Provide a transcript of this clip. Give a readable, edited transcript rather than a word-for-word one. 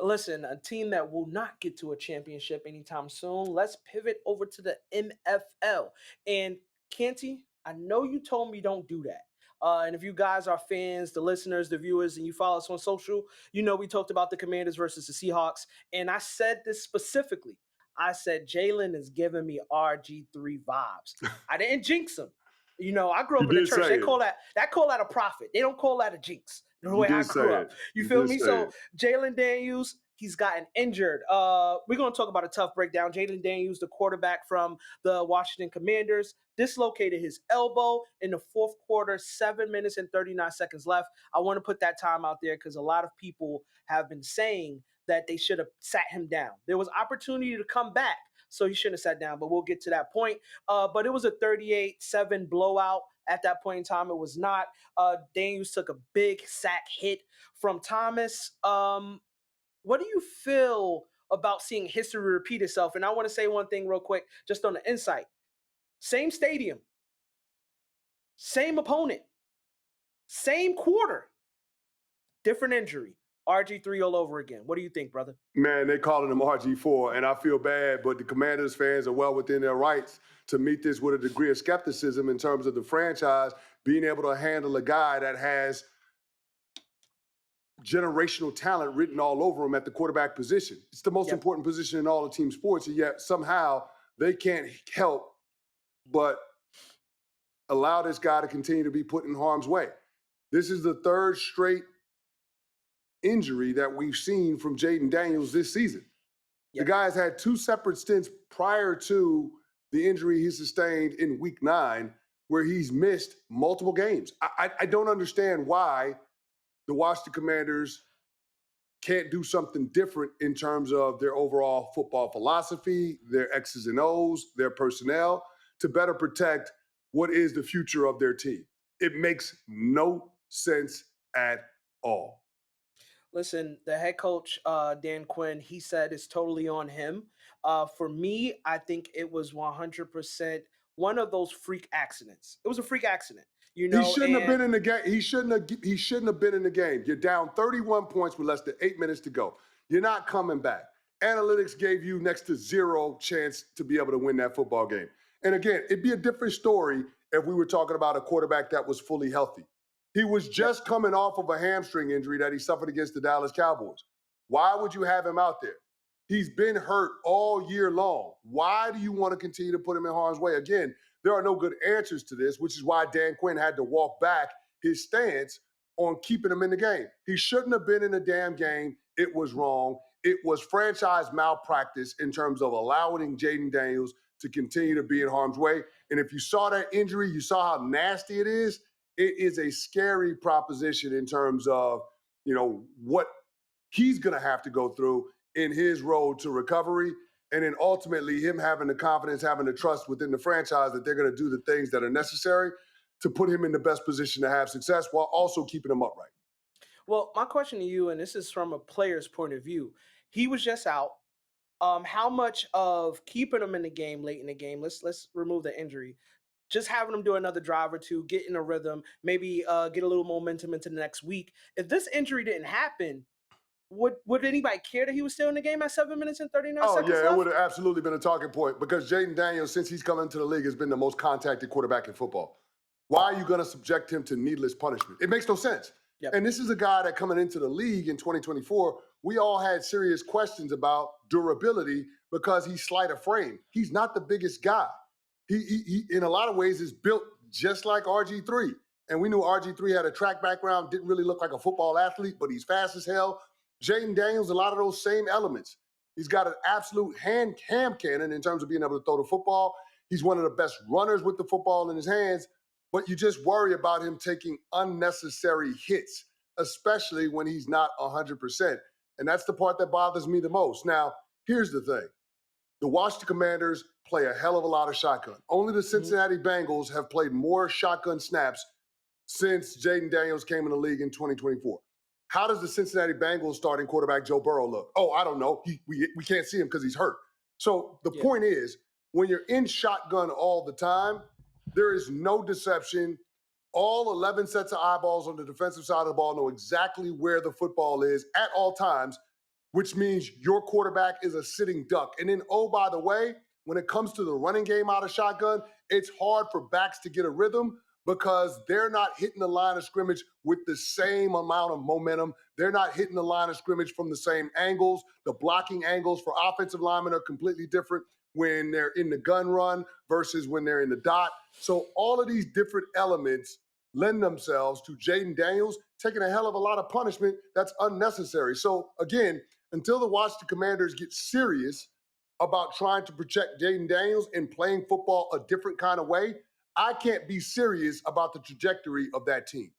Listen, a team that will not get to a championship anytime soon. Let's pivot over to the NFL. And Canty, I know you told me don't do that. And if you guys are fans, the listeners, the viewers, and you follow us on social, you know we talked about the Commanders versus the Seahawks. And I said this specifically. I said Jalen is giving me RG3 vibes. I didn't jinx him. You know, I grew You up in the did church. say They it. call that a prophet. They don't call that a jinx. The You way I did grew say up. it. You You feel did me? say So it. Jayden Daniels, he's gotten injured. We're going to talk about a tough breakdown. Jayden Daniels, the quarterback from the Washington Commanders, dislocated his elbow in the fourth quarter, 7 minutes and 39 seconds left. I want to put that time out there because a lot of people have been saying that they should have sat him down. There was opportunity to come back, so he shouldn't have sat down, but we'll get to that point. But it was a 38-7 blowout. At that point in time, it was not. Daniels took a big sack hit from Thomas. What do you feel about seeing history repeat itself? And I want to say one thing real quick, just on the insight. Same stadium, same opponent, same quarter, different injury. RG3 all over again. What do you think, brother? Man, they calling him RG4, and I feel bad, but the Commanders fans are well within their rights to meet this with a degree of skepticism in terms of the franchise being able to handle a guy that has generational talent written all over him at the quarterback position. It's the most Yep. important position in all of team sports, and yet somehow they can't help but allow this guy to continue to be put in harm's way. This is the third straight injury that we've seen from Jayden Daniels this season. The Yep. guy's had two separate stints prior to the injury he sustained in week 9, where he's missed multiple games. I don't understand why the Washington Commanders can't do something different in terms of their overall football philosophy, their X's and O's, their personnel to better protect what is the future of their team. It makes no sense at all. Listen, the head coach, Dan Quinn, he said it's totally on him. For me, I think it was 100% one of those freak accidents. It was a freak accident, He shouldn't have and been in the game. He shouldn't have been in the game. You're down 31 points with less than 8 minutes to go. You're not coming back. Analytics gave you next to zero chance to be able to win that football game. And again, it'd be a different story if we were talking about a quarterback that was fully healthy. He was yep. just coming off of a hamstring injury that he suffered against the Dallas Cowboys. Why would you have him out there? He's been hurt all year long. Why do you want to continue to put him in harm's way? Again, there are no good answers to this, which is why Dan Quinn had to walk back his stance on keeping him in the game. He shouldn't have been in the damn game. It was wrong. It was franchise malpractice in terms of allowing Jayden Daniels to continue to be in harm's way. And if you saw that injury, you saw how nasty it is. It is a scary proposition in terms of, what he's going to have to go through in his road to recovery. And then ultimately, him having the confidence, having the trust within the franchise that they're going to do the things that are necessary to put him in the best position to have success while also keeping him upright. Well, my question to you, and this is from a player's point of view, he was just out. How much of keeping him in the game late in the game? Let's remove the injury. Just having him do another drive or two, get in a rhythm, maybe get a little momentum into the next week. If this injury didn't happen, would anybody care that he was still in the game at 7 minutes and 39 Oh, seconds yeah, it would left? have absolutely been a talking point because Jayden Daniels, since he's come into the league, has been the most contacted quarterback in football. Why are you going to subject him to needless punishment? It makes no sense. Yep. And this is a guy that coming into the league in 2024, we all had serious questions about durability because he's slight of frame. He's not the biggest guy. He in a lot of ways, is built just like RG3. And we knew RG3 had a track background, didn't really look like a football athlete, but he's fast as hell. Jayden Daniels, a lot of those same elements. He's got an absolute ham cannon in terms of being able to throw the football. He's one of the best runners with the football in his hands, but you just worry about him taking unnecessary hits, especially when he's not 100%. And that's the part that bothers me the most. Now, here's the thing. The Washington Commanders play a hell of a lot of shotgun. Only the Mhm. Cincinnati Bengals have played more shotgun snaps since Jayden Daniels came in the league in 2024. How does the Cincinnati Bengals starting quarterback Joe Burrow look? Oh, I don't know. We can't see him because he's hurt. So the Yeah. point is, when you're in shotgun all the time, there is no deception. All 11 sets of eyeballs on the defensive side of the ball know exactly where the football is at all times. which means your quarterback is a sitting duck. And then, oh, by the way, when it comes to the running game out of shotgun, it's hard for backs to get a rhythm because they're not hitting the line of scrimmage with the same amount of momentum. They're not hitting the line of scrimmage from the same angles. The blocking angles for offensive linemen are completely different when they're in the gun run versus when they're in the dot. So all of these different elements lend themselves to Jayden Daniels taking a hell of a lot of punishment that's unnecessary. So again, until the Washington Commanders get serious about trying to protect Jayden Daniels and playing football a different kind of way, I can't be serious about the trajectory of that team.